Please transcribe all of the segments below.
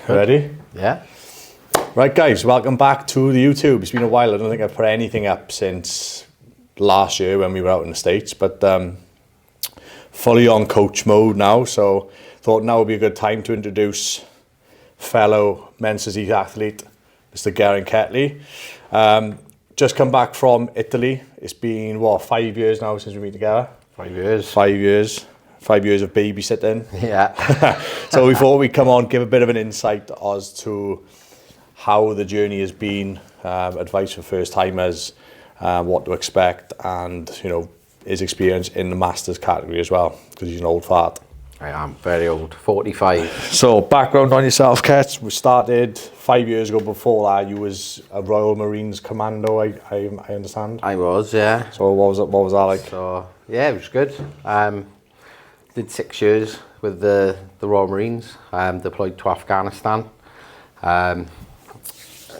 Ready? Yeah. Right, guys, welcome back to the YouTube. It's been a while. I don't think I've put anything up since last year when we were out in the States, but fully on coach mode now. So thought now would be a good time to introduce fellow men's physique athlete, Mr. Garen Ketley. Just come back from Italy. It's been, 5 years now since we've been together? 5 years. 5 years. 5 years of babysitting. Yeah. So we thought we'd come on, give a bit of an insight as to how the journey has been, advice for first timers, what to expect, and his experience in the masters category as well, because he's an old fart. I am very old, 45. So background on yourself, Ketts. We started 5 years ago. Before that, you was a Royal Marines commando, I understand. I was, yeah. So what was that like? So yeah, it was good. Did 6 years with the Royal Marines. Deployed to Afghanistan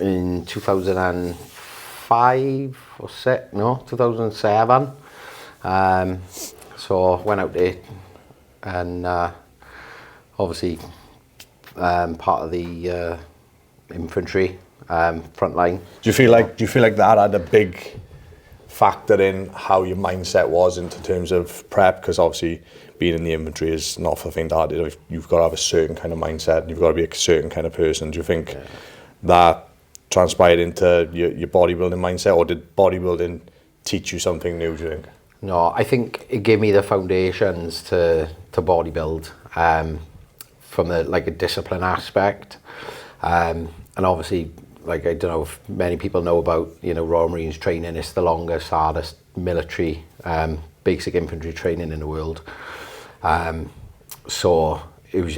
in 2005 or 6, no, 2007. So went out there and obviously part of the infantry front line. Do you feel like that had a big factor in how your mindset was in terms of prep? Because obviously being in the infantry is not for the faint of heart. You've got to have a certain kind of mindset. You've got to be a certain kind of person. Do you think that transpired into your bodybuilding mindset, or did bodybuilding teach you something new, do you think? No, I think it gave me the foundations to bodybuild from a discipline aspect. And obviously, I don't know if many people know about, Royal Marines training. It's the longest, hardest military basic infantry training in the world. So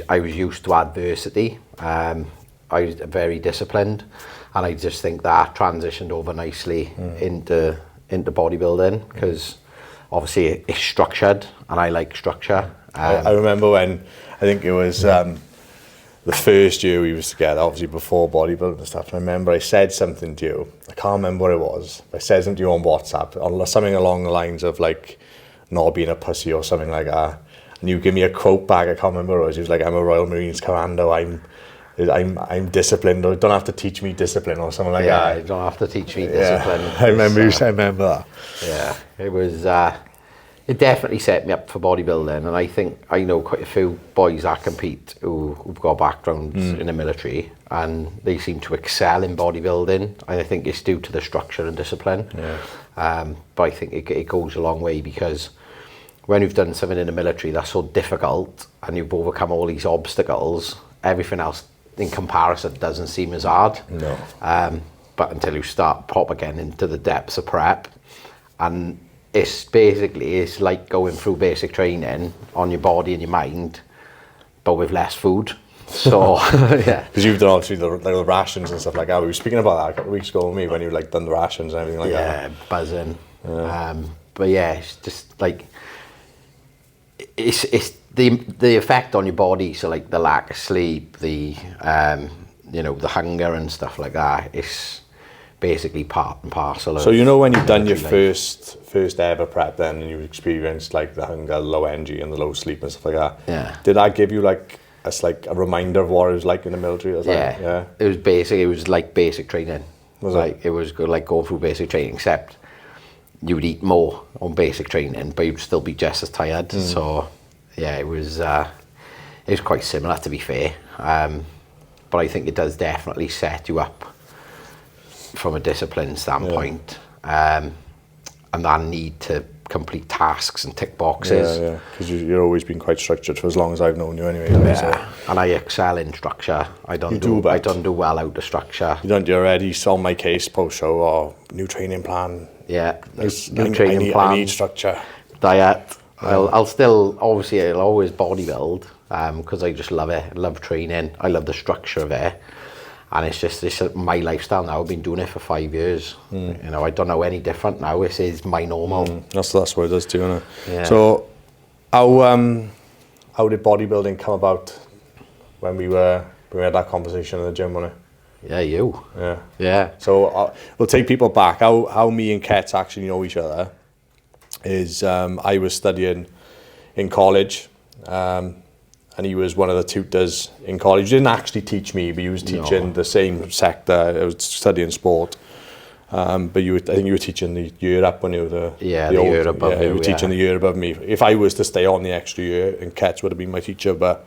I was used to adversity. I was very disciplined, and I just think that transitioned over nicely into bodybuilding, because obviously it's structured, and I like structure. I remember when, I think it was the first year we was together, obviously before bodybuilding and stuff. I remember I said something to you. I can't remember what it was. I said something to you on WhatsApp, something along the lines of not being a pussy or something like that. And you give me a quote back. I can't remember what it was. He was like, "I'm a Royal Marines commando. I'm disciplined, or don't have to teach me discipline," or something like that. Yeah, you don't have to teach me discipline. I remember you saying that. Yeah, it was. It definitely set me up for bodybuilding, and I think I know quite a few boys that compete who've got backgrounds in the military, and they seem to excel in bodybuilding. And I think it's due to the structure and discipline. Yeah. But I think it goes a long way, because when you've done something in the military that's so difficult and you've overcome all these obstacles, everything else in comparison doesn't seem as hard. No. But until you start proper getting into the depths of prep, and it's like going through basic training on your body and your mind, but with less food. So yeah, because you've done obviously the rations and stuff like that. We were speaking about that a couple of weeks ago with me, when you done the rations and everything like that. Yeah, buzzing. Yeah. But yeah, it's just it's the effect on your body. So the lack of sleep, the the hunger and stuff like that. It's basically part and parcel of. So when you've done your first ever prep, then, and you experienced the hunger, low energy, and the low sleep and stuff like that. Yeah. Did that give you a reminder of what it was like in the military? Yeah. It was basic. It was like basic training. It was good, going through basic training, except you would eat more on basic training, but you'd still be just as tired. So yeah, it was quite similar, to be fair. But I think it does definitely set you up from a discipline standpoint, and that need to complete tasks and tick boxes. Yeah, because you've always been quite structured for as long as I've known you anyway. Yeah, and I excel in structure. I don't do well out of structure. You're already on my case post-show, or new training plan. Yeah, new training plan. I need structure. Diet. I'll always bodybuild, because I just love it. I love training. I love the structure of it. And it's my lifestyle now. I've been doing it for 5 years. I don't know any different now. This is my normal. That's what it does too, isn't it? Yeah. So how did bodybuilding come about when we had that conversation in the gym, wasn't it? Yeah, you. Yeah. So we'll take people back. How me and Ketts actually know each other is I was studying in college, and he was one of the tutors in college. He didn't actually teach me, but he was teaching the same sector. I was studying sport. But I think you were teaching the year up when you were the year above. Yeah, you were teaching the year above me. If I was to stay on the extra year, and Ketts would have been my teacher, but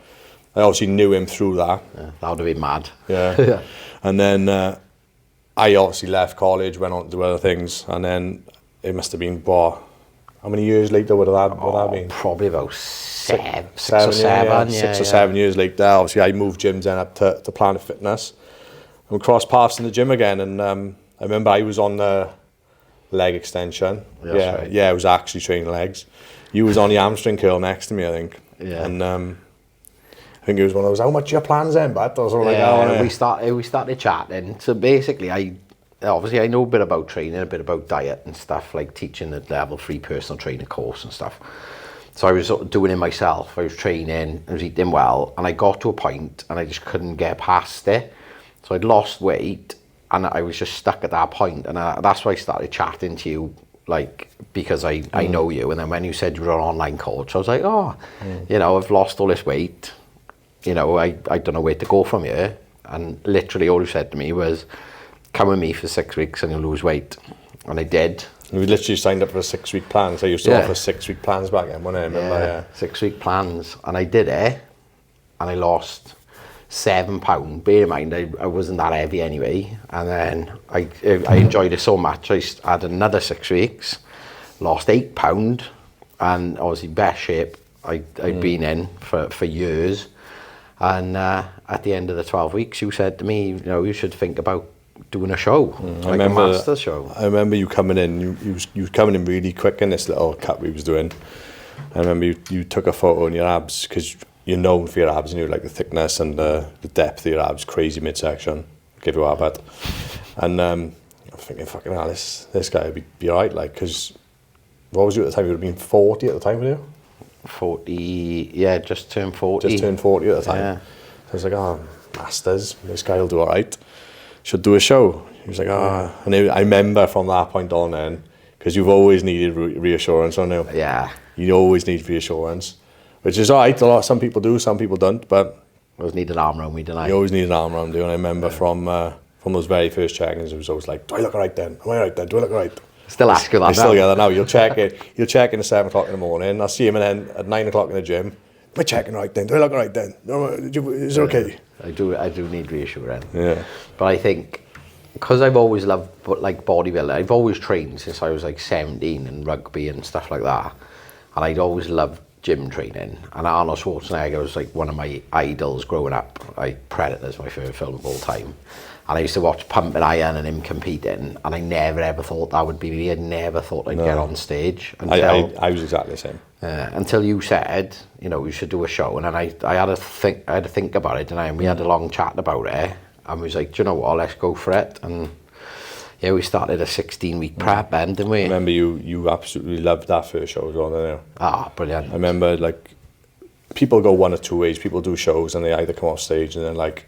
I obviously knew him through that. Yeah, that would have been mad. Yeah. And then I obviously left college, went on to do other things, and then it must have been, how many years later would that been? Probably about six or 7 years later. Obviously, I moved gyms then up to Planet Fitness, and we crossed paths in the gym again. And I remember I was on the leg extension. Right. I was actually training legs. You was on the hamstring curl next to me, I think. Yeah. And I think it was one of those, how much are your plans then, but I was like, we started chatting. So basically, I know a bit about training, a bit about diet and stuff, like teaching the level 3 personal training course and stuff. So I was sort of doing it myself. I was training, I was eating well, and I got to a point and I just couldn't get past it. So I'd lost weight and I was just stuck at that point. And that's why I started chatting to you, like, because I know you. And then when you said you were an online coach, I was like, you know, I've lost all this weight. You know, I don't know where to go from here. And literally all you said to me was, come with me for 6 weeks and you'll lose weight. And I did. You literally signed up for a 6-week plan. So you used to offer 6-week plans back then, wasn't it? I remember, 6-week plans. And I did it. And I lost 7 pounds. Bear in mind, I wasn't that heavy anyway. And then I enjoyed it so much. I had another 6 weeks, lost 8 pounds. And obviously best shape I'd been in for years. And at the end of the 12 weeks, you said to me, you know, you should think about doing a show, like a master show. I remember you coming in, you was coming in really quick in this little cut we was doing. I remember you took a photo on your abs, because you're known for your abs, and you like the thickness and the depth of your abs, crazy midsection, give you a bet. And I'm thinking, fucking hell, this guy would be alright, like, because what was you at the time? You would have been 40 at the time, were you? 40, yeah, just turned 40. Just turned 40 at the time. Yeah. So I was like, masters, this guy will do alright. Should do a show. He was like, and I remember from that point on then, because you've always needed reassurance, I know. Yeah. You always need reassurance, which is alright. Some people do, some people don't, but I always need an arm around me, didn't I? You always need an arm around you, and I remember from those very first check-ins, it was always like, do I look alright then? Am I alright then? Do I look alright? Still ask you that I still get that now. You'll check in at 7 o'clock in the morning. I'll see him then at 9 o'clock in the gym. Am I checking right then? Do I look right then? Is it okay? I do need reassurance. Yeah. But I think, because I've always loved like bodybuilding, I've always trained since I was like 17 and rugby and stuff like that. And I'd always loved gym training. And Arnold Schwarzenegger was like one of my idols growing up. Like Predator's my favourite film of all time. And I used to watch Pumping Iron and him competing, and I never ever thought that would be me. I never thought I'd get on stage. Until, I was exactly the same. Until you said, you know, we should do a show, and then I had to think about it, and we had a long chat about it, and we was like, do you know what, let's go for it. And yeah, we started a 16-week prep then, didn't we? I remember you absolutely loved that first show as well, didn't you? Brilliant. I remember, like, people go one or two ways. People do shows and they either come off stage and then like,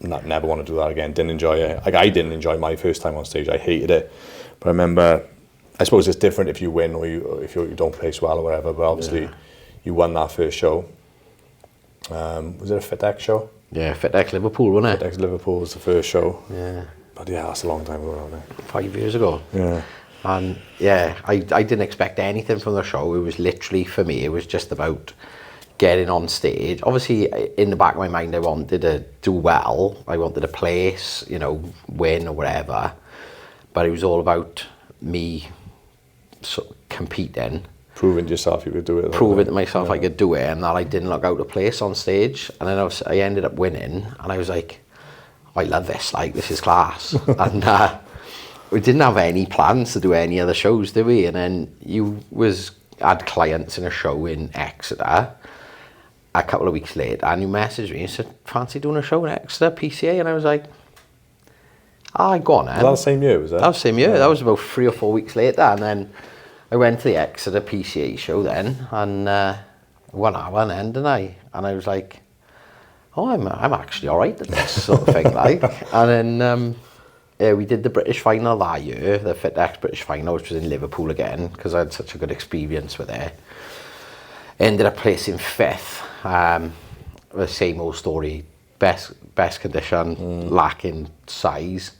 never want to do that again, didn't enjoy it. Like, I didn't enjoy my first time on stage, I hated it. But I remember, I suppose it's different if you win or if you don't place well or whatever, but obviously you won that first show. Was it a FitX show? Yeah, FitX Liverpool, wasn't it? FitX Liverpool was the first show. Yeah. But yeah, that's a long time ago, wasn't it? 5 years ago. Yeah. And yeah, I didn't expect anything from the show. It was literally, for me, it was just about getting on stage. Obviously, in the back of my mind, I wanted to do well. I wanted to place, you know, win or whatever. But it was all about me sort of competing. Proving to yourself you could do it. Proving to myself I could do it, and that I didn't look out of place on stage. And then I ended up winning, and I was like, I love this, like, this is class. And we didn't have any plans to do any other shows, did we? And then you had clients in a show in Exeter a couple of weeks later, and you messaged me and said, fancy doing a show in Exeter, PCA? And I was like, go on then. Was that the same year, was it? That was the same year. Yeah. That was about 3 or 4 weeks later. And then I went to the Exeter PCA show then, and won then, didn't I? And I was like, I'm actually all right at this sort of thing, like. And then we did the British final that year, the FitX British final, which was in Liverpool again, because I had such a good experience with it. Ended up placing 5th. the same old story. Best condition, lacking size.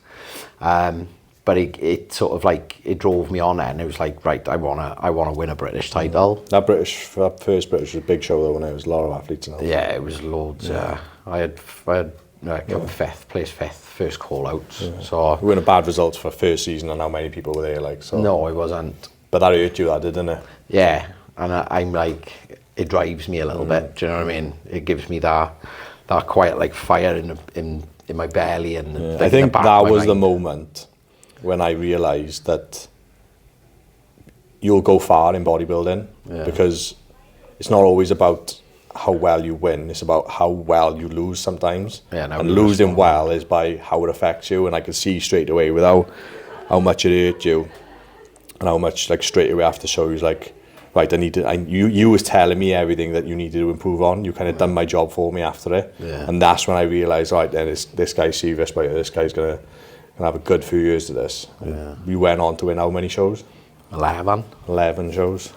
But it sort of like, it drove me on, and it was like, right, I wanna win a British title. That first British was a big show though, when there was a lot of athletes in it. Yeah, it was loads. I had come fifth, first call out. Yeah. So it weren't a bad result for first season, and how many people were there, like, so. No, it wasn't. But that hurt you, that didn't it? Yeah, and I'm like, it drives me a little bit. Do you know what I mean? It gives me that quiet like fire in my belly, and like, I think that was the moment when I realised that you'll go far in bodybuilding, because it's not always about how well you win, it's about how well you lose sometimes. And losing well is by how it affects you, and I could see straight away with how much it hurt you, and how much, like, straight away after the show, he was like, right, you was telling me everything that you needed to improve on. You kind of done my job for me after it. Yeah. And that's when I realised, right, then this guy's serious, but this guy's gonna have a good few years to this. Yeah. You went on to win how many shows? 11 shows.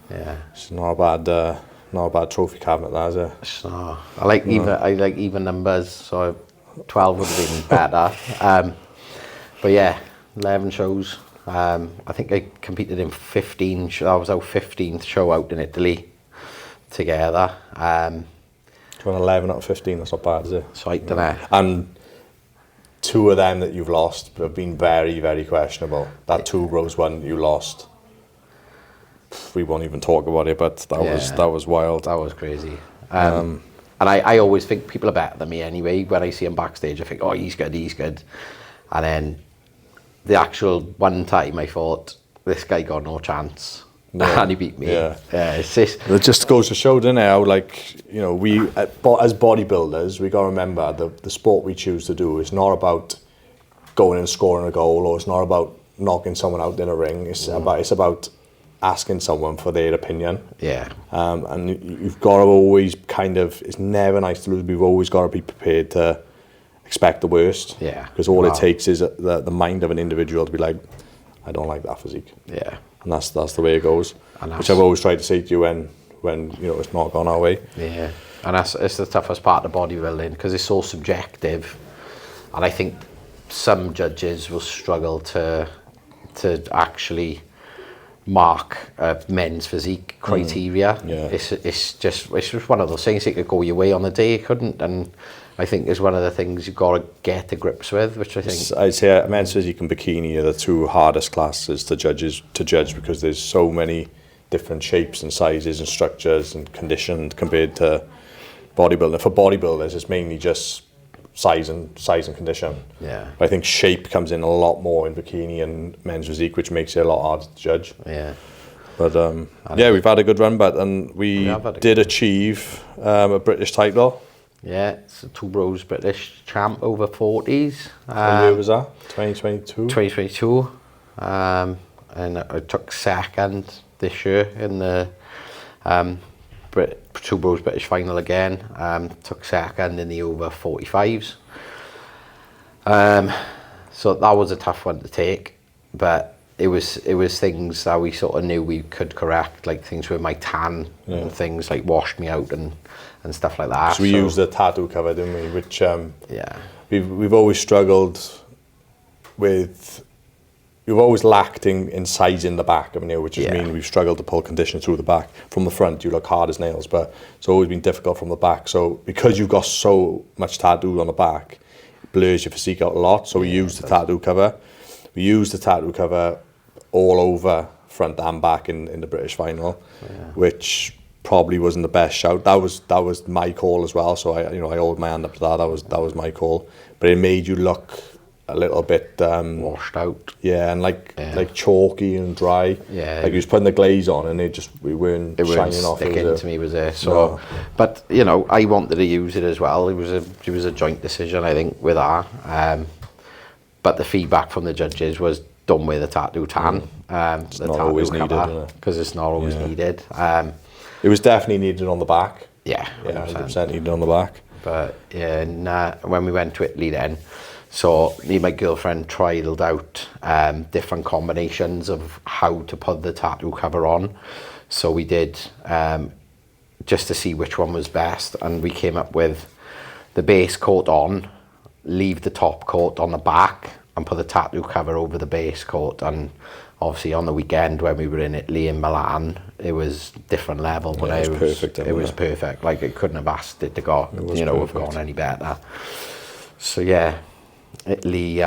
Yeah. It's not a bad trophy cabinet, that, is it? It's not. I like even numbers, so 12 would have been better. But yeah, 11 shows. I think I competed in 15. That was our 15th show out in Italy together. To win 11 out of 15, that's not bad, is it? So I don't know. And 2 of them that you've lost have been very, very questionable. That 2 Bros one you lost, we won't even talk about it, but that was wild. That was crazy. And I always think people are better than me anyway. When I see him backstage, I think, oh, he's good. And then the actual one time I thought, this guy got no chance. Yeah. And he beat me. Yeah. It's just... It just goes to show, doesn't it, how, like, you know, we, as bodybuilders, we got to remember the sport we choose to do is not about going and scoring a goal, or it's not about knocking someone out in a ring. It's about asking someone for their opinion. Yeah. And you've got to always it's never nice to lose. We've always got to be prepared to expect the worst. Yeah. Because all it takes is the mind of an individual to be like, I don't like that physique. Yeah. And that's the way it goes. Which I've always tried to say to you when you know, it's not gone our way. Yeah. And it's the toughest part of bodybuilding, because it's so subjective. And I think some judges will struggle to actually mark men's physique criteria. Yeah. It's just one of those things. It could go your way on the day, it couldn't. And I think is one of the things you've got to get to grips with, which I think... I'd say men's physique and bikini are the 2 hardest classes to judge, because there's so many different shapes and sizes and structures and conditions compared to bodybuilding. For bodybuilders, it's mainly just size and condition. Yeah. But I think shape comes in a lot more in bikini and men's physique, which makes it a lot harder to judge. Yeah. But we've had a good run, and we did achieve a British title. Yeah, it's a 2 Bros British champ over 40s. What year was that? 2022? 2022. And I took second this year in the 2 Bros British final again. Took second in the over 45s. So that was a tough one to take, but it was things that we sort of knew we could correct, like things with my tan and things like washed me out and stuff like that. So we used the tattoo cover, didn't we? Which we've always struggled with. We've always lacked in size in the back, which is mean we've struggled to pull condition through the back. From the front, you look hard as nails, but it's always been difficult from the back. So because you've got so much tattoo on the back, it blurs your physique out a lot. So we used the tattoo cover. We used the tattoo cover all over front and back in the British final, which probably wasn't the best shout. That was my call as well. So I hold my hand up to that. That was my call. But it made you look a little bit washed out. Yeah, and like chalky and dry. Yeah. Like you was putting the glaze on, and we weren't shining off. Sticking to me was there. So, no. But I wanted to use it as well. It was a joint decision, I think, with her. But the feedback from the judges was, don't wear the tattoo tan. It's not always needed, because it's not always needed. It was definitely needed on the back. Yeah, 100% needed on the back. But when we went to Italy then, so me and my girlfriend trialed out different combinations of how to put the tattoo cover on. So we did 2 just to see which one was best, and we came up with the base coat on, leave the top coat on the back, and put the tattoo cover over the base coat. And obviously on the weekend when we were in Italy and Milan, it was different level, but it was perfect. It was perfect. Like, it couldn't have asked it to go, have gone any better. So yeah, Italy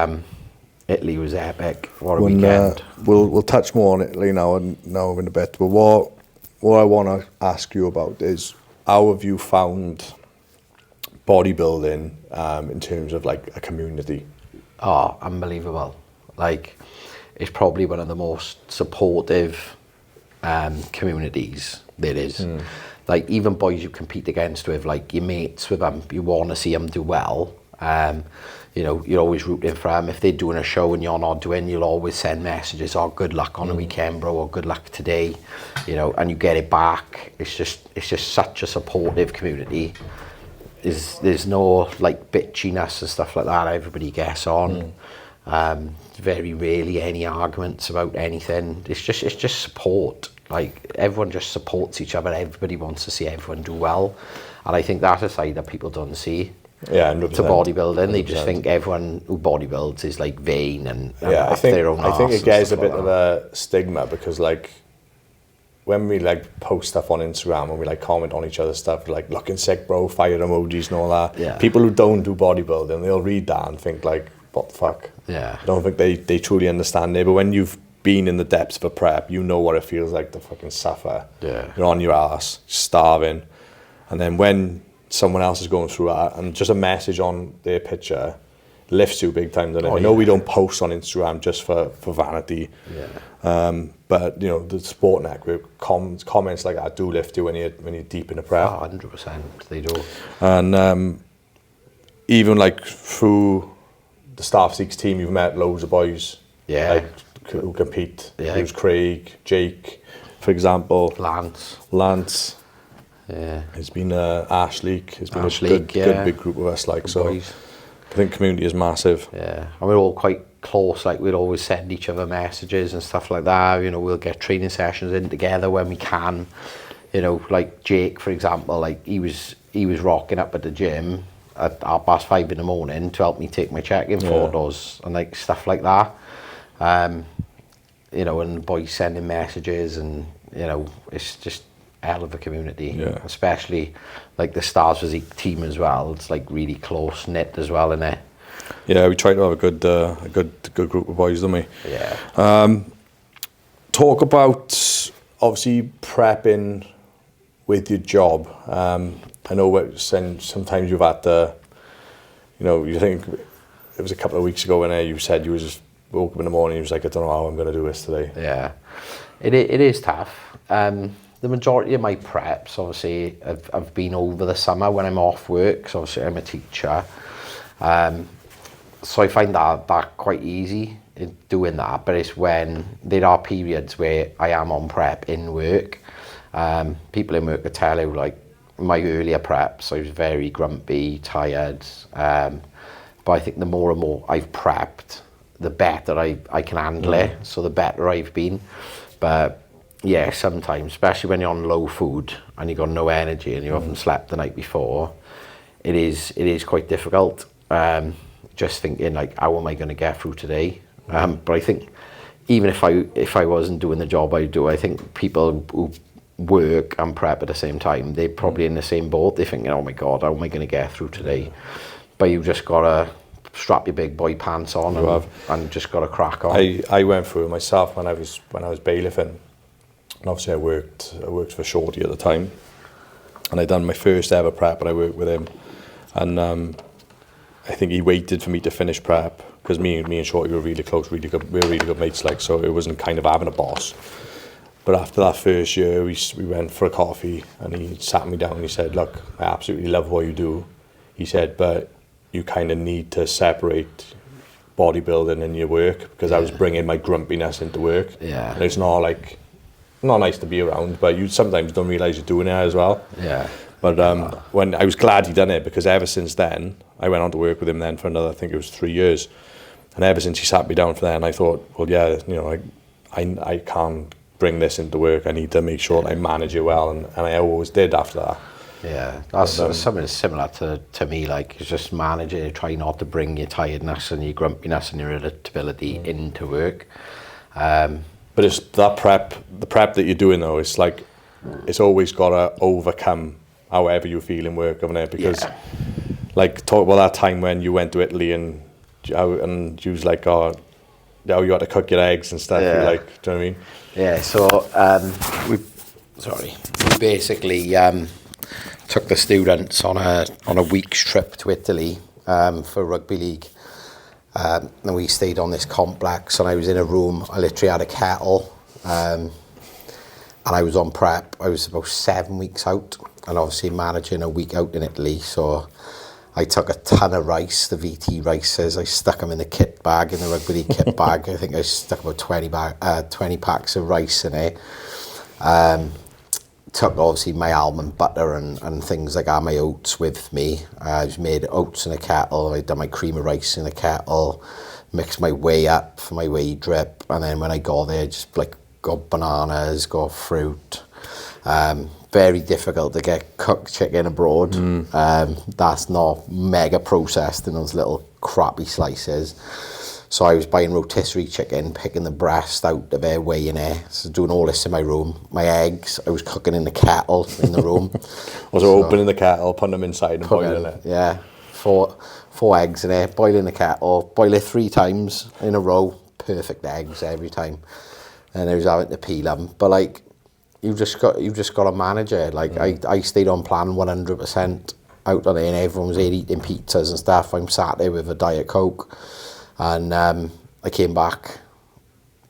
was epic. What a weekend. We'll touch more on Italy now in a bit. But what I want to ask you about is, how have you found bodybuilding in terms of like a community? Oh, unbelievable. Like, it's probably one of the most supportive communities there is. Like, even boys you compete against with, like your mates with them, you want to see them do well. You're always rooting for them. If they're doing a show and you're not doing, you'll always send messages, oh, good luck on the weekend, bro, or good luck today, and you get it back. It's just such a supportive community. There's no like bitchiness and stuff like that. Everybody gets on. Very rarely any arguments about anything. It's just support. Like, everyone just supports each other. Everybody wants to see everyone do well, and I think that's a side that people don't see. Yeah, 100%. To bodybuilding, 100%. they just think everyone who bodybuilds is like vain and I think their own it gets a bit of a stigma, because like when we like post stuff on Instagram and we like comment on each other's stuff, like looking sick, bro, fire emojis and all that. Yeah. People who don't do bodybuilding, they'll read that and think like, what the fuck? Yeah. I don't think they truly understand it. But when you've been in the depths of a prep, you know what it feels like to fucking suffer. Yeah. You're on your ass, starving, and then when someone else is going through that, and just a message on their picture lifts you big time, doesn't it? I know we don't post on Instagram just for vanity. Yeah. But the support network, comments like that do lift you when you're deep in a prep. 100%, they do. And even like through the Staff Seeks team, you've met loads of boys. Yeah. Like, who compete. Yeah. There's Craig, Jake, for example. Lance. Yeah. It's been Ashley. It's been good big group of us. Like, so boys. I think community is massive. Yeah, and we're all quite close. Like, we'd always send each other messages and stuff like that. We'll get training sessions in together when we can. Like Jake, for example, like he was rocking up at the gym at 5:30 in the morning to help me take my check-in photos and like stuff like that. And boys sending messages, and it's just hell of a community. Especially like the Stars Physique team as well. It's like really close knit as well, in it. Yeah, we try to have a good group of boys, don't we? Yeah. Talk about obviously prepping with your job. I know sometimes you've had to, you think it was a couple of weeks ago when you said you just woke up in the morning, you was like, I don't know how I'm going to do this today. Yeah, it is tough. The majority of my preps, obviously, have been over the summer when I'm off work, because obviously I'm a teacher. So I find that quite easy in doing that, but it's when there are periods where I am on prep in work. People in work will tell you, like, my earlier preps, I was very grumpy, tired. But I think the more and more I've prepped, the better I can handle it, so the better I've been. But yeah, sometimes, especially when you're on low food and you've got no energy and you haven't slept the night before, it is quite difficult. Just thinking, like, how am I going to get through today? But I think even if I wasn't doing the job I do, I think people who work and prep at the same time, they're probably in the same boat. They're thinking, oh my God, how am I going to get through today? But you just got to strap your big boy pants on and just got to crack on. I went through it myself when I was bailiffing. And obviously I worked for Shorty at the time, and I done my first ever prep, and I worked with him, and I think he waited for me to finish prep, because me and Shorty were really close, we were really good mates, like, so it wasn't kind of having a boss. But after that first year, we went for a coffee, and he sat me down and he said, look, I absolutely love what you do. He said, but you kind of need to separate bodybuilding and your work, because I was bringing my grumpiness into work. Yeah. And it's not nice to be around, but you sometimes don't realise you're doing it as well. Yeah. But when I was glad he done it, because ever since then, I went on to work with him then for another, I think it was 3 years. And ever since he sat me down for that, and I thought, well, yeah, I can't bring this into work. I need to make sure that I manage it well, and I always did after that. Yeah, that's something similar to me. Like, it's just managing it, try not to bring your tiredness and your grumpiness and your irritability into work. But it's that the prep that you're doing though, it's like, it's always got to overcome however you feel in work, haven't it? Because like, talk about that time when you went to Italy and you was like, oh, you had to cook your eggs and stuff. Yeah. You're like, do you know what I mean? Yeah, so we basically took the students on a week's trip to Italy for rugby league. And we stayed on this complex, and I was in a room. I literally had a kettle, and I was on prep. I was about 7 weeks out, and obviously managing a week out in Italy. So I took a ton of rice, the VT rices. I stuck them in the kit bag, in the rugby league kit bag. I think I stuck about 20 packs of rice in it. Took obviously my almond butter and things like that, my oats with me. I just made oats in a kettle. I done my cream of rice in a kettle, mixed my whey up for my whey drip, and then when I got there, just like got bananas, got fruit. Very difficult to get cooked chicken abroad. That's not mega processed in those little crappy slices. So I was buying rotisserie chicken, picking the breast out of it, weighing it. So doing all this in my room. My eggs, I was cooking in the kettle in the room. Was it opening the kettle, putting them inside and boiling it? Yeah, four eggs in it, boiling the kettle, boil it 3 times in a row. Perfect eggs every time. And I was having to peel them. But like, you've just got to manage it. Like I stayed on plan 100% out on it, and everyone was there eating pizzas and stuff. I'm sat there with a Diet Coke. And I came back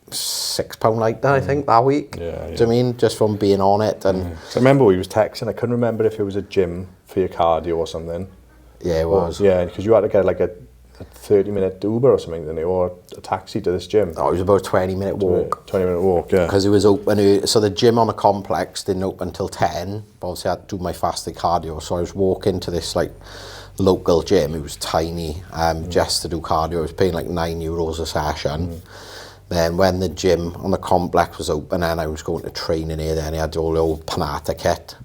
£6 lighter, I think, that week. Yeah. Do you know what I mean? Just from being on it. And so I remember we was texting. I couldn't remember if it was a gym for your cardio or something. Yeah, it was. Yeah, because you had to get like a 30-minute Uber or something, didn't you? Or a taxi to this gym. Oh, it was about a 20-minute walk. 20-minute walk, yeah. Because it was open. So the gym on the complex didn't open until 10. But obviously I had to do my fasted cardio. So I was walking to this like local gym. It was tiny, just to do cardio. I was paying like €9 a session. Then when the gym on the complex was open, and I was going to train in here, then I had all the old Panata kit.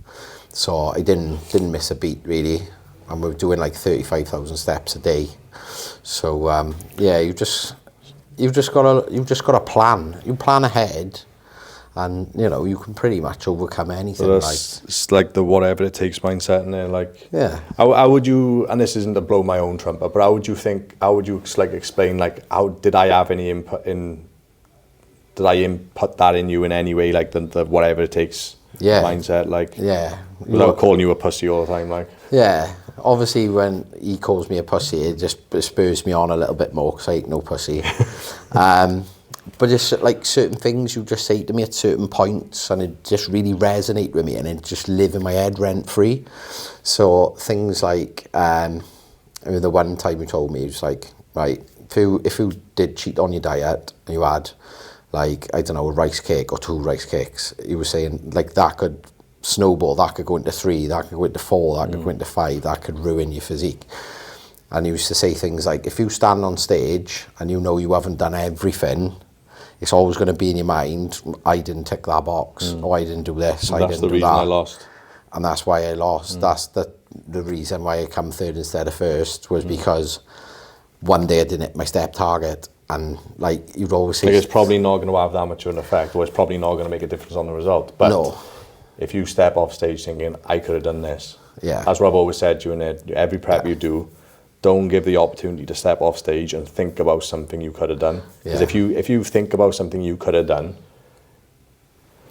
So I didn't miss a beat really. And we were doing like 35,000 steps a day. So yeah, you've just got to plan. You plan ahead, and you know you can pretty much overcome anything. So it's like the whatever it takes mindset, and then like, yeah. How would you? And this isn't to blow my own trumpet, but how would you like explain like how did I have any input in? Did I input that in you in any way, like the whatever it takes mindset, like without calling you a pussy all the time, like? Yeah, obviously when he calls me a pussy, it just spurs me on a little bit more because I ain't no pussy. But just like certain things you just say to me at certain points, and it just really resonate with me, and it just live in my head rent free. So things like, I mean, the one time you told me, it was like, right, if you did cheat on your diet and you had like, I don't know, a rice cake or 2 rice cakes, you were saying like that could snowball, that could go into 3, that could go into 4, that could go into 5, that could ruin your physique. And he used to say things like, if you stand on stage and you know you haven't done everything, it's always going to be in your mind, I didn't tick that box, or I didn't do this, I didn't do that. That's the reason I lost. And that's why I lost. That's the reason why I come 3rd instead of 1st, was because one day I didn't hit my step target. And like, you'd always say... Like, it's probably not going to have that much of an effect, or it's probably not going to make a difference on the result. But no. If you step off stage thinking, I could have done this. Yeah. As Rob always said during every prep you do, don't give the opportunity to step off stage and think about something you could have done. Because if you think about something you could have done,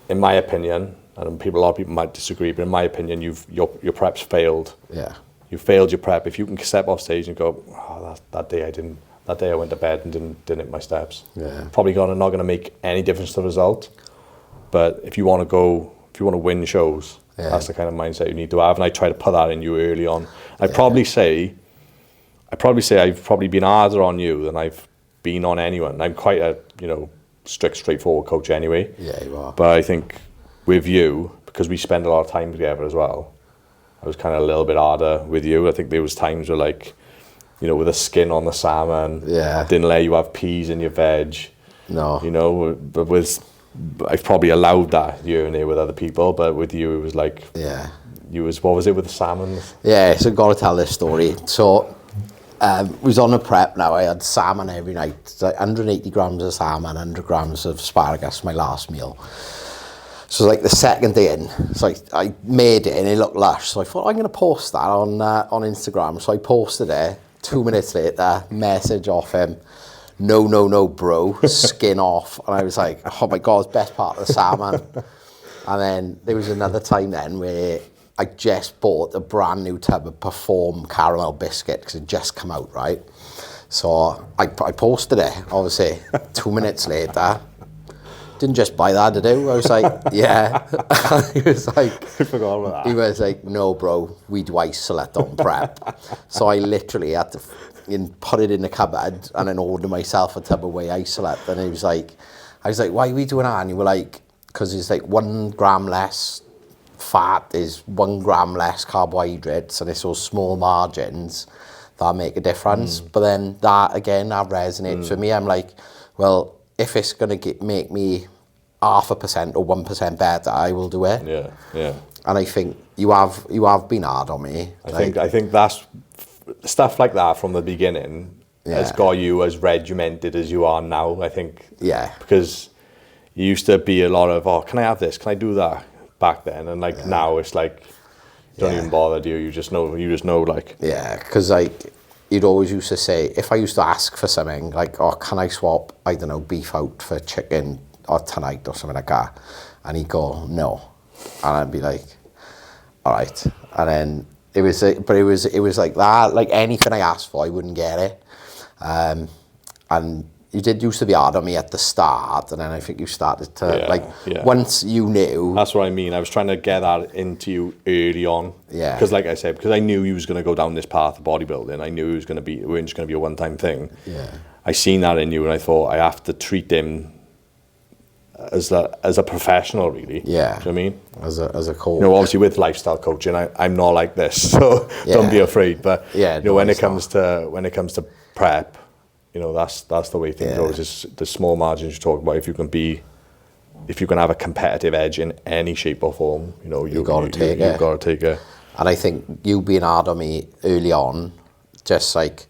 in my opinion, and a lot of people might disagree, but in my opinion, your prep's failed. Yeah. You failed your prep. If you can step off stage and go, oh, that day I didn't. That day I went to bed and didn't hit my steps. Yeah. Probably not going to make any difference to the result. But if you want to win shows, that's the kind of mindset you need to have. And I try to put that in you early on. I'd probably say I've probably been harder on you than I've been on anyone. I'm quite a strict, straightforward coach anyway. Yeah, you are. But I think with you, because we spend a lot of time together as well, I was kind of a little bit harder with you. I think there was times where like, with a skin on the salmon, didn't let you have peas in your veg. No. But with I've probably allowed that here and there with other people, but with you it was like, Yeah. What was it with the salmon? Yeah, so got to tell this story. So we was on a prep now. I had salmon every night. It's like 180 grams of salmon, 100 grams of asparagus, my last meal. So like the second day in, so I made it and it looked lush. So I thought I'm going to post that on Instagram. So I posted it. 2 minutes later, message off him. No, bro, skin off. And I was like, oh my God, it's best part of the salmon. And then there was another time then where I just bought a brand new tub of Perform caramel biscuit because it just come out, right? So I posted it, obviously. 2 minutes later, didn't just buy that, did I? I was like, yeah. He was like, I forgot about that. He was like, no, bro, we do isolate on prep. So I literally had to put it in the cupboard and then order myself a tub of whey isolate. And he was like, I was like, why are we doing that? And you were like, because it's like 1 gram less fat is 1 gram less carbohydrates, and it's those small margins that make a difference. But then that resonates with me. I'm like, well, if it's going to make me 0.5% or 1% better, I will do it. Yeah. And I think you have been hard on me. I think that's stuff like that from the beginning has got you as regimented as you are now. I think. Yeah. Because you used to be a lot of, oh, can I have this? Can I do that? Back then, and like now it's like don't even bother, do you? You just know like. Yeah, because like you'd always used to say, if I used to ask for something like, oh, can I swap, I don't know, beef out for chicken or tonight or something like that, and he'd go no, and I'd be like, all right, and then it was like that. Like anything I asked for, I wouldn't get it, and you did used to be hard on me at the start, and then I think you started to once you knew. That's what I mean. I was trying to get that into you early on. Yeah. Because like I said, because I knew you was going to go down this path of bodybuilding. I knew it weren't just going to be a one-time thing. Yeah. I seen that in you, and I thought I have to treat him as a professional, really. Yeah. Do you know what I mean? As a coach. You know, obviously with lifestyle coaching, I'm not like this, so don't be afraid. But you know, when it comes to prep. You know, that's the way things go. Is the small margins you talk about. If you can have a competitive edge in any shape or form, you know, you've got to take it. And I think you being hard on me early on, just like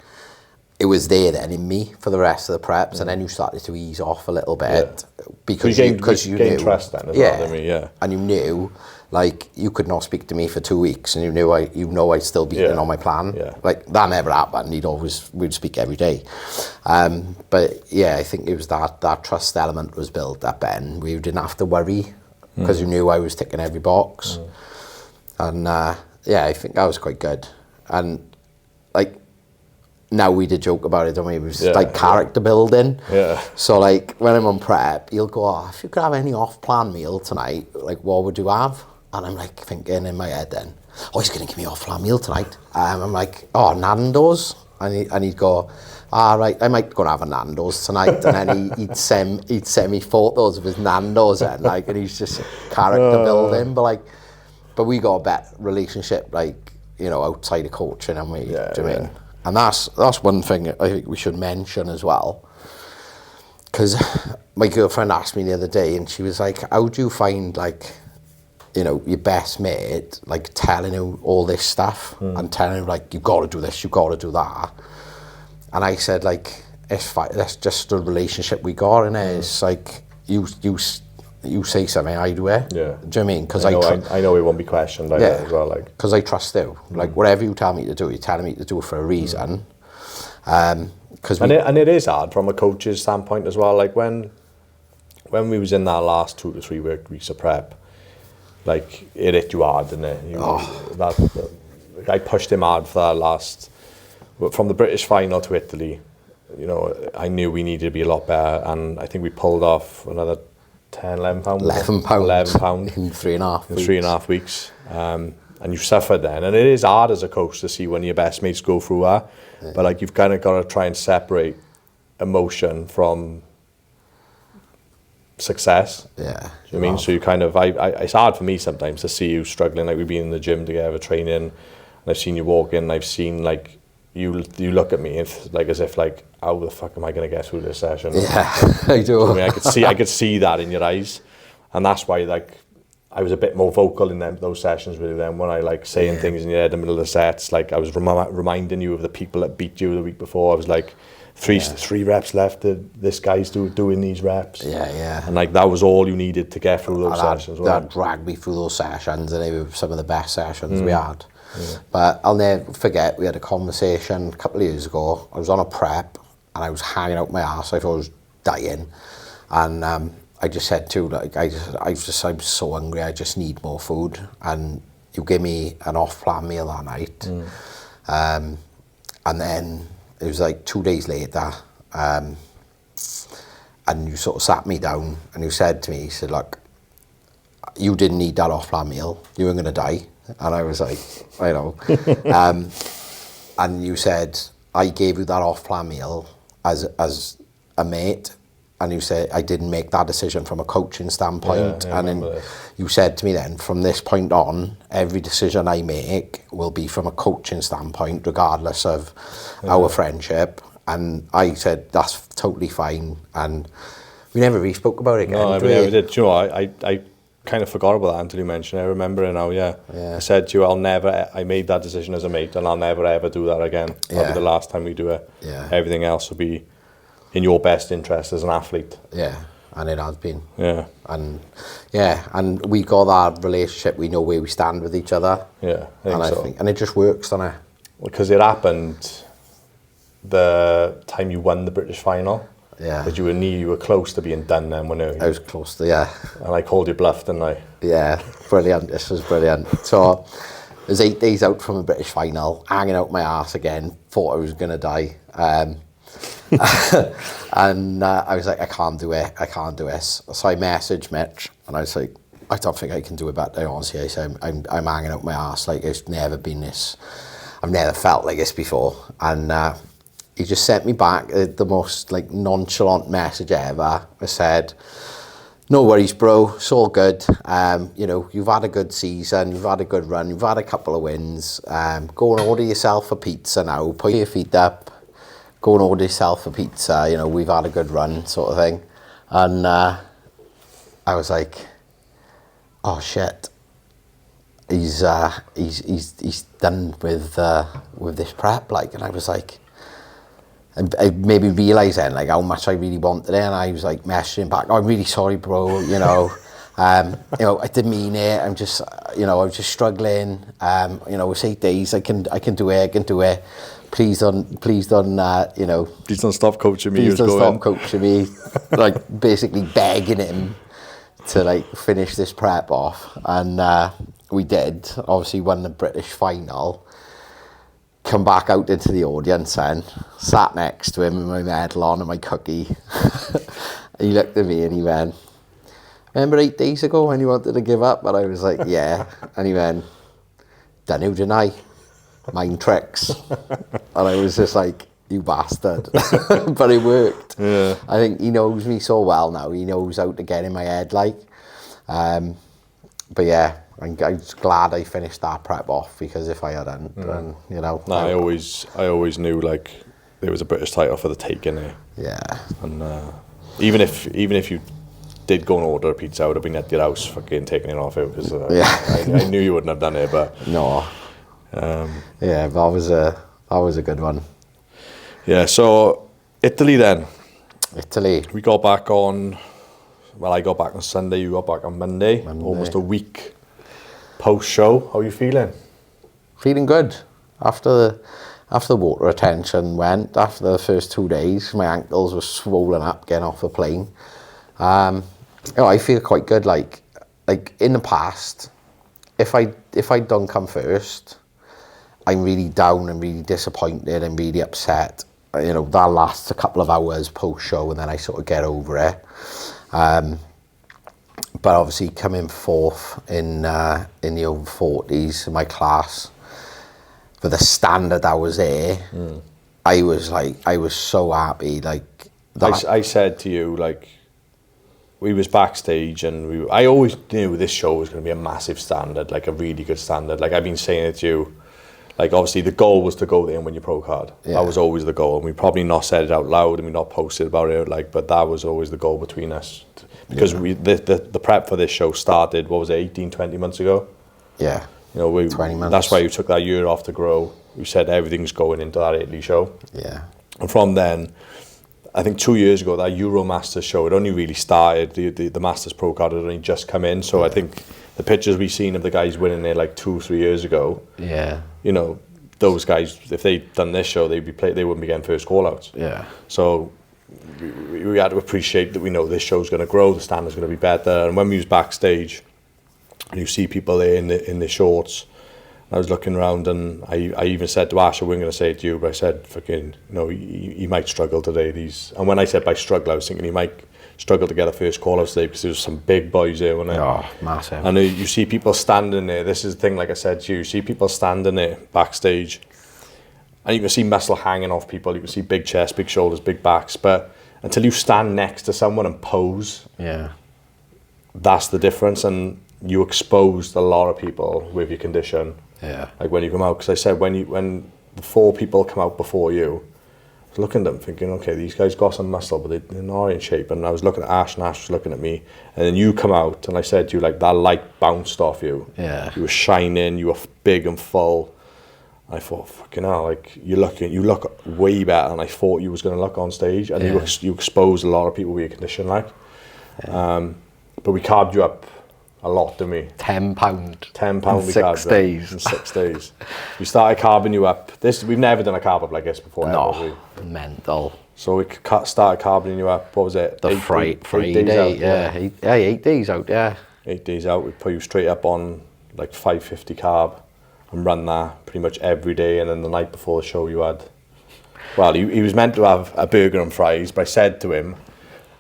it was there then in me for the rest of the preps, and then you started to ease off a little bit because you gained knew trust then as well, didn't we? And you knew. Like, you could not speak to me for 2 weeks and you knew I'd still be on my plan. Yeah. Like, that never happened. We'd speak every day. But yeah, I think it was that trust element was built up then. We didn't have to worry because you knew I was ticking every box. And I think that was quite good. And like, now we did joke about it, don't we? It was like character building. Yeah. So like, when I'm on prep, you'll go, oh, if you could have any off-plan meal tonight, like what would you have? And I'm like thinking in my head then, oh, he's going to give me an off-plan meal tonight. I'm like, oh, Nando's? And he'd go, right, I might go and have a Nando's tonight. And then he'd send me photos of his Nando's and like, and he's just character building. But we got a better relationship, like, you know, outside of coaching, and we, do you know what I mean? And that's one thing I think we should mention as well. Because my girlfriend asked me the other day, and she was like, how do you find, like, you know, your best mate, like, telling you all this stuff and telling you, like, you've got to do this, you've got to do that. And I said, like, it's fine. That's just the relationship we got, and it's like, you say something, I do it. Yeah. Do you know what I mean? Because I know it won't be questioned like that as well. Like, because I trust you. Like, whatever you tell me to do, you're telling me to do it for a reason. And it is hard from a coach's standpoint as well. Like when we was in that last 2 to 3 weeks of prep, like it hit you hard, didn't it? I pushed him hard for that last, from the British final to Italy. You know, I knew we needed to be a lot better, and I think we pulled off another 10, 11 pounds. 11 pounds in 3.5 weeks. And you suffered then, and it is hard as a coach to see when your best mates go through that. Yeah. But like, you've kind of got to try and separate emotion from success. Yeah. Do you mean? So you kind of, it's hard for me sometimes to see you struggling. Like, we've been in the gym together training, and I've seen you walk in, and I've seen like you look at me as if how the fuck am I going to get through this session? Yeah, I do. I mean, I could see that in your eyes, and that's why I was a bit more vocal in those sessions with them when I saying things in your head in the middle of the sets. Like I was reminding you of the people that beat you the week before. I was like, three reps left. This guy's doing these reps. Yeah. And that was all you needed to get through those sessions. That dragged me through those sessions, and they were some of the best sessions we had. Yeah. But I'll never forget, we had a conversation a couple of years ago. I was on a prep and I was hanging out my ass. I thought I was dying, and I just said to I'm so hungry. I just need more food. And you gave me an off-plan meal that night, and then it was 2 days later, and you sort of sat me down and you said to me, you said, look, you didn't need that off-plan meal. You were going to die. And I was like, I know. And you said, I gave you that off-plan meal as a mate. And you said, I didn't make that decision from a coaching standpoint. Yeah, and then you said to me then, from this point on, every decision I make will be from a coaching standpoint, regardless of our friendship. And I said, that's totally fine. And we never really spoke about it again. No, we never did. Do you know, I kind of forgot about that until you mentioned it. I remember it now, yeah. I said to you, I made that decision as a mate, and I'll never ever do that again. That'll be the last time we do it. Yeah. Everything else will be in your best interest as an athlete. Yeah, and it has been. Yeah. And we got that relationship, we know where we stand with each other. Yeah, I think and it just works, doesn't it? Because it happened the time you won the British final. Yeah. But you were close to being done then, weren't you? I was close to, yeah. And I called you bluff, didn't I? Yeah, brilliant. This was brilliant. So I was 8 days out from a British final, hanging out my arse again, thought I was going to die. And I was like, I can't do it. So I messaged Mitch, and I was like, I don't think I can do it better, honestly. I said, I'm hanging out my arse. It's never been this. I've never felt like this before. And he just sent me back the most nonchalant message ever. I said, no worries, bro, it's all good. You've had a good season, you've had a good run, you've had a couple of wins. Go and order yourself a pizza now, put your feet up, go and order yourself a pizza, we've had a good run, sort of thing. And I was like, oh shit, he's done with this prep, and I was like, I maybe realised then how much I really wanted it, and I was messaging back, oh, I'm really sorry, bro, I didn't mean it, I'm just, I was just struggling, it's 8 days, I can do it, please don't please don't stop coaching me. Please don't stop coaching me, basically begging him to finish this prep off, and we did, obviously won the British final. Come back out into the audience then, sat next to him with my medal on and my cookie. He looked at me and he went, remember 8 days ago when you wanted to give up? And I was like, yeah. And he went, done you, didn't I? Mind tricks. And I was just like, you bastard. But it worked. Yeah. I think he knows me so well now. He knows how to get in my head, but yeah, I'm glad I finished that prep off, because if I hadn't, then, No, I always knew there was a British title for the taking there. Yeah. And even if you did go and order a pizza, I would have been at your house fucking taking it off you, because I knew you wouldn't have done it, but no. Yeah, that was a good one. Yeah, so Italy then. We got back on. Well, I got back on Sunday. You got back on Monday. Almost a week post-show. How are you feeling? Feeling good. After the water retention went, after the first 2 days, my ankles were swollen up getting off the plane. I feel quite good. Like in the past, if I don't come first, I'm really down and really disappointed and really upset. That lasts a couple of hours post-show, and then I sort of get over it. But obviously coming fourth in the over 40s in my class, for the standard I was there, I was so happy. I said to you, we was backstage, and I always knew this show was going to be a massive standard, a really good standard. I've been saying it to you, Like, obviously, the goal was to go there and win your pro card. Yeah. That was always the goal. And we probably not said it out loud and we not posted about it, like, but that was always the goal between us. Because the prep for this show started, what was it, 18, 20 months ago? Yeah. You know, 20 months. That's why we took that year off to grow. We said everything's going into that Italy show. Yeah. And from then, I think 2 years ago, that Euro Masters show, it only really started. The Masters Pro card had only just come in. So I think the pictures we've seen of the guys winning there like 2 or 3 years ago, you know, those guys, if they'd done this show, they wouldn't be getting first call-outs. Yeah. So we had to appreciate that we know this show's going to grow, the standard's going to be better. And when we was backstage, and you see people there in the shorts, I was looking around and I even said to Ash, I wasn't going to say it to you, but I said, fucking, you know, he might struggle today. And when I said by struggle, I was thinking he might struggle to get a first call-out today because there's some big boys there, wasn't there? Oh, massive. And you see people standing there. This is the thing, like I said to you see people standing there backstage and you can see muscle hanging off people. You can see big chest, big shoulders, big backs. But until you stand next to someone and pose, that's the difference. And you exposed a lot of people with your condition. Yeah. Like when you come out, because I said when the 4 people come out before you, I was looking at them thinking, okay, these guys got some muscle, but they're not in shape. And I was looking at Ash, and Ash was looking at me. And then you come out, and I said to you, like, that light bounced off you. Yeah. You were shining, you were big and full. I thought, fucking hell, like, you look way better than I thought you was going to look on stage. And you exposed a lot of people with your condition, like. Yeah. But we carved you up a lot, didn't we? £10. £10 we 6 days. in 6 days. We started carving you up. We've never done a carb up like this before. No, ever, have we? Mental. So we started carving you up. What was it? The Friday, 8 days out, yeah. 8 days out, yeah. 8 days out. We put you straight up on like 550 carb and run that pretty much every day. And then the night before the show, you had. Well, he was meant to have a burger and fries, but I said to him,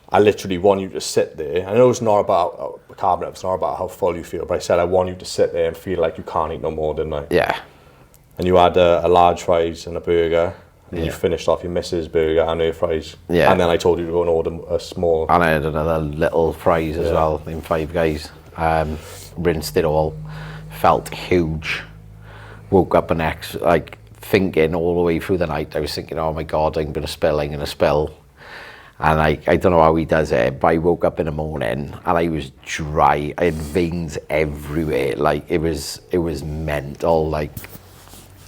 I literally want you to sit there. I know it's not about carb up, it's not about how full you feel, but I said I want you to sit there and feel like you can't eat no more, didn't I? Yeah. And you had a large fries and a burger, and you finished off your missus burger and her fries. Yeah. And then I told you to go and order a small. And I had another little fries as well in Five Guys. Rinsed it all, felt huge. Woke up the next, like, thinking all the way through the night, I was thinking, oh my God, I'm going to spill. And I don't know how he does it, but I woke up in the morning and I was dry. I had veins everywhere. Like, it was mental. Like,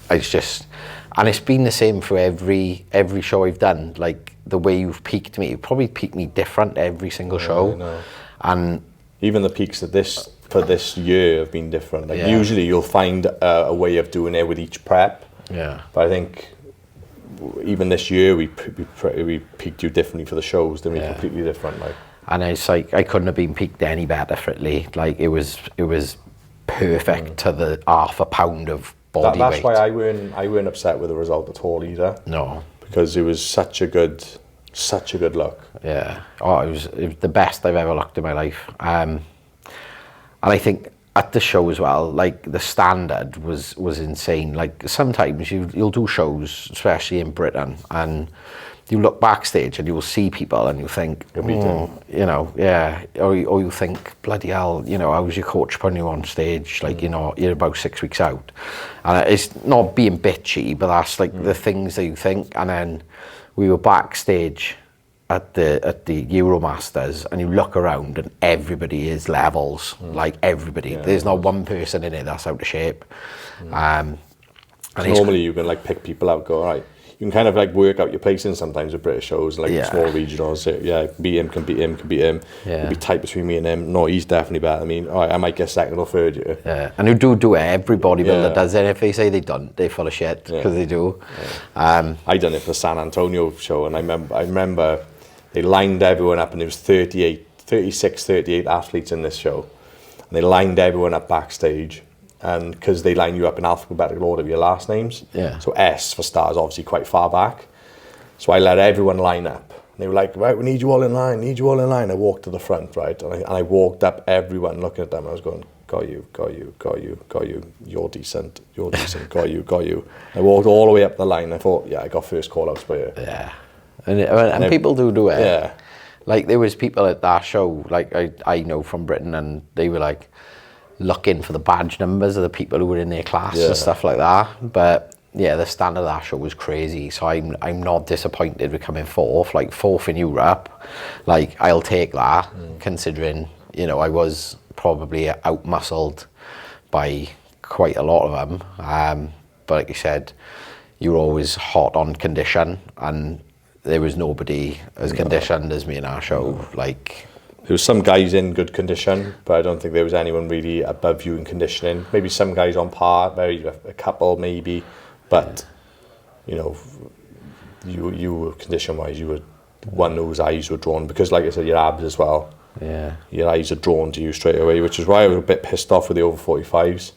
it's just, and it's been the same for every show I've done. Like, the way you've peaked me, you've probably peaked me different every single show. I know. And even the peaks of for this year have been different. Like, usually you'll find a way of doing it with each prep. Yeah. But I think even this year we peaked you differently for the shows, didn't we? Completely different, like. And it's like I couldn't have been peaked any better for Italy. Like, it was perfect to the half a pound of body weight. That's why I weren't upset with the result at all either. No, because it was such a good look. Yeah. Oh, it was the best I've ever looked in my life. And I think at the show as well, like, the standard was insane. Like, sometimes you'll do shows, especially in Britain, and you look backstage and you'll see people and you think, you know, or you think, bloody hell, you know, how's your coach putting you on stage? Like, you know, you're about 6 weeks out. And it's not being bitchy, but that's like the things that you think. And then we were backstage at the Euromasters, and you look around and everybody is levels, like everybody. There's not one person in it that's out of shape. And normally you can like pick people out, go, all right, you can kind of like work out your placing sometimes with British shows, like small regionals. Can beat him. It'd be tight between me and him. No, he's definitely better than me. All right, I might get second or third. Yeah, and you do it. Every bodybuilder does it. If they say they don't, they're full of shit, because they do. I done it for the San Antonio show, and I remember they lined everyone up, and there was 38 athletes in this show, and they lined everyone up backstage. And because they line you up in alphabetical order of your last names. Yeah. So S for stars, obviously quite far back. So I let everyone line up. And they were like, right, we need you all in line, I walked to the front, right? And I walked up everyone looking at them. I was going, got you. You're decent, got you. I walked all the way up the line. I thought, I got first call outs by you. Yeah. And people do it. Yeah. Like, there was people at that show, like I know from Britain, and they were like, looking for the badge numbers of the people who were in their class and stuff like that. But yeah, the standard of that show was crazy. So I'm not disappointed with coming fourth. Like fourth in Europe, like I'll take that, considering, you know, I was probably out-muscled by quite a lot of them. But like you said, you were always hot on condition, and there was nobody as conditioned as me in our show. Like, there was some guys in good condition, but I don't think there was anyone really above you in conditioning. Maybe some guys on par, maybe a couple maybe, but you know, you were condition-wise, you were one whose eyes were drawn, because like I said, your abs as well. Yeah. Your eyes are drawn to you straight away, which is why I was a bit pissed off with the over 45s.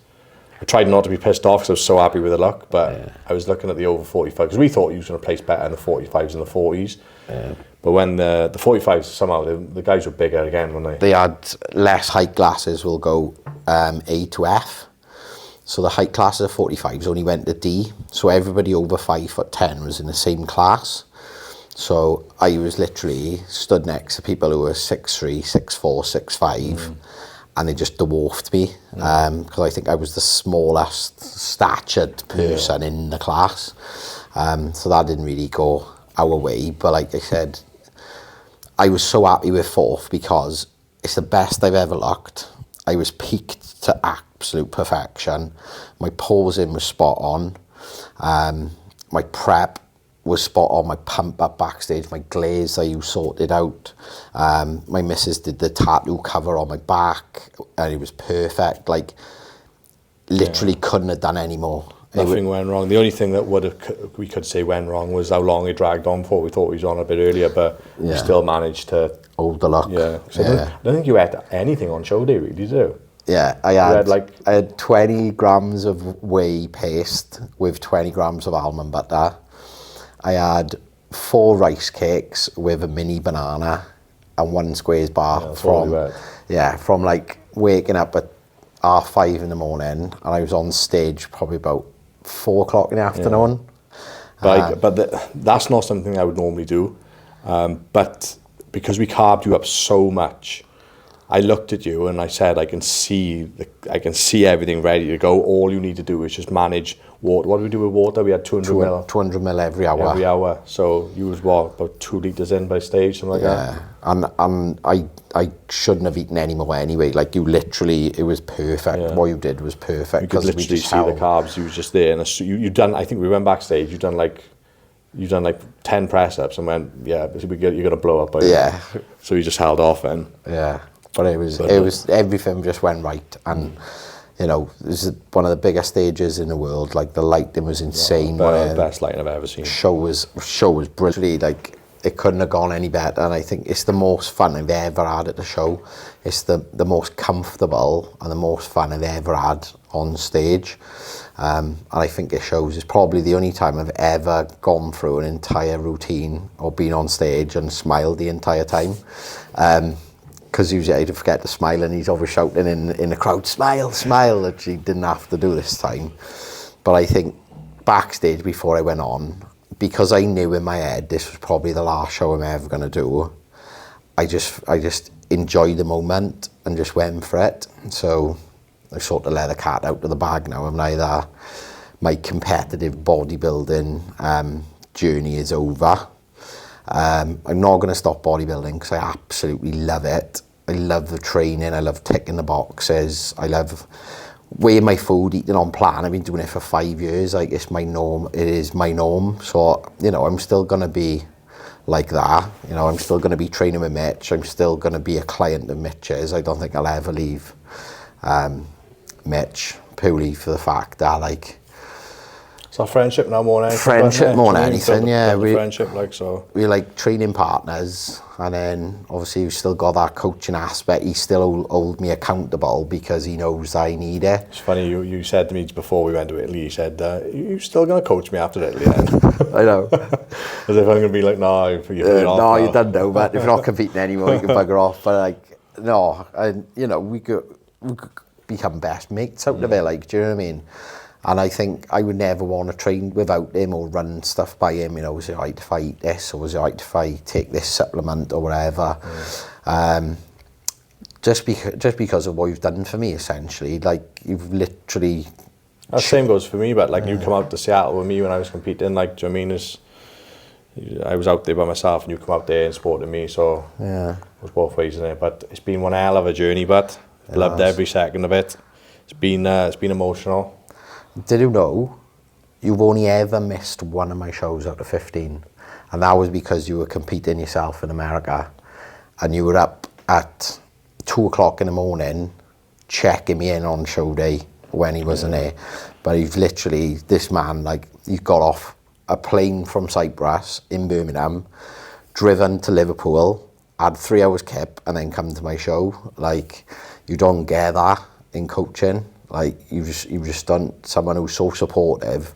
I tried not to be pissed off because I was so happy with the look, but I was looking at the over 45 because we thought he was going to place better in the 45s and the 40s. Yeah. But when the 45s, somehow the guys were bigger again, weren't they? They had less height classes, will go A to F. So the height classes of 45s only went to D. So everybody over 5'10" was in the same class. So I was literally stood next to people who were 6'3", 6'4", 6'5", and they just dwarfed me, because I think I was the smallest statured person in the class. So that didn't really go our way. But like I said, I was so happy with fourth because it's the best I've ever looked. I was peaked to absolute perfection. My posing was spot on. My prep was spot on. My pump up backstage, my glaze I used sorted out. My missus did the tattoo cover on my back, and it was perfect. Like, literally couldn't have done any more. Nothing went wrong. The only thing that we could say went wrong was how long it dragged on for. We thought he was on a bit earlier, but we still managed to hold the look. Yeah. So I don't think you had anything on show day, really, did you? Yeah, I had 20 grams of whey paste with 20 grams of almond butter. I had 4 rice cakes with a mini banana and 1 squares bar from like waking up at 5:30 in the morning, and I was on stage probably about 4 o'clock in the afternoon. But that's not something I would normally do. But because we carved you up so much, I looked at you and I said, I can see everything ready to go. All you need to do is just manage water. What do we do with water? We had 200 ml. 200 ml every hour. Every hour. So you was about 2 litres in by stage, something like that? And I shouldn't have eaten any more anyway. Like, you literally, it was perfect. Yeah. What you did was perfect. You could literally see the carbs. You was just there. And you done, I think we went backstage, you've done like 10 press-ups and went, you're going to blow up. So you just held off then. Yeah. But it was everything just went right, and you know, this is one of the biggest stages in the world. Like, the lighting was insane. The best lighting I've ever seen. Show was brilliant. Like, it couldn't have gone any better, and I think it's the most fun I've ever had at the show. It's the most comfortable and the most fun I've ever had on stage. And I think it shows. It's probably the only time I've ever gone through an entire routine or been on stage and smiled the entire time. Because usually I'd forget to smile, and he's always shouting in the crowd, smile, smile, which he didn't have to do this time. But I think backstage before I went on, because I knew in my head this was probably the last show I'm ever going to do, I just enjoyed the moment and just went for it. So I sort of let the cat out of the bag now. I'm neither, my competitive bodybuilding journey is over. I'm not going to stop bodybuilding because I absolutely love it. I love the training. I love ticking the boxes. I love weighing my food, eating on plan. I've been doing it for 5 years. Like, it's my norm. It is my norm. So, you know, I'm still going to be like that. You know, I'm still going to be training with Mitch. I'm still going to be a client of Mitch's. I don't think I'll ever leave Mitch, purely for the fact that, like, it's our friendship now more than anything. Friendship more than anything, yeah. Friendship, like, so. We're like training partners, and then obviously we've still got that coaching aspect. He still hold me accountable because he knows I need it. It's funny, you said to me before we went to Italy, you said, you're still going to coach me after Italy then? I know. As if I'm going to be like, no, you don't know, but if you're not competing anymore, you can bugger off. But like, no, and you know, we could become best mates out of it, like, do you know what I mean? And I think I would never want to train without him or run stuff by him. You know, was it right if I eat this, or was it right if I take this supplement or whatever? just because of what you've done for me, essentially. Like, you've literally... The same goes for me, but like you come out to Seattle with me when I was competing, like, do you know what I mean? I was out there by myself and you come out there and supported me, so Yeah. it was both ways in it. But it's been one hell of a journey, but loved every second of it. It's been emotional. Did you know you've only ever missed one of my shows out of 15? And that was because you were competing yourself in America and you were up at 2 o'clock in the morning checking me in on show day when he wasn't there. But he's literally, this man, like, he got off a plane from Cyprus in Birmingham, driven to Liverpool, had 3 hours kip, and then come to my show. Like, you don't get that in coaching. Like, you've just done someone who's so supportive,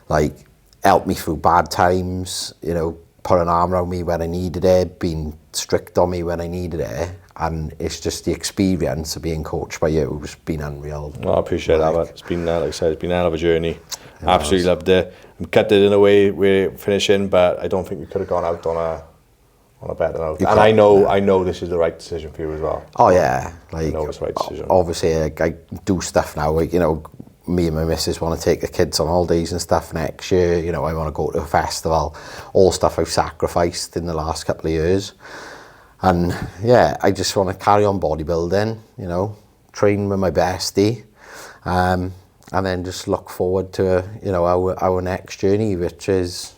like, helped me through bad times, you know, put an arm around me when I needed it, been strict on me when I needed it. And it's just the experience of being coached by you has been unreal. Well, I appreciate that, but it's been, like I said, it's been a hell of a journey. Absolutely loved it. I'm cut it in a way we're finishing, but I don't think we could have gone out on a better note. And I know this is the right decision for you as well. Oh yeah, like, I know it's the right decision. Obviously, I do stuff now. Like, you know, me and my missus want to take the kids on holidays and stuff next year. You know, I want to go to a festival. All stuff I've sacrificed in the last couple of years. And yeah, I just want to carry on bodybuilding, you know, train with my bestie, and then just look forward to, you know, our next journey, which is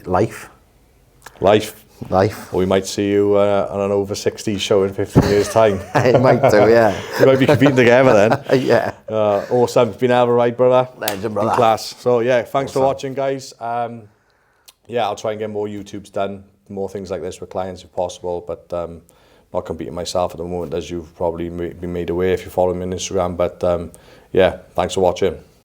life. Or we might see you on an over 60s show in 15 years' time. It might do, yeah. We might be competing together then. Yeah. Awesome. It's been a hell of a ride, brother. Legend, brother. In class. So yeah, thanks for watching, guys. Yeah, I'll try and get more YouTubes done, more things like this with clients if possible, but not competing myself at the moment, as you've probably been made aware if you follow me on Instagram. But yeah, thanks for watching.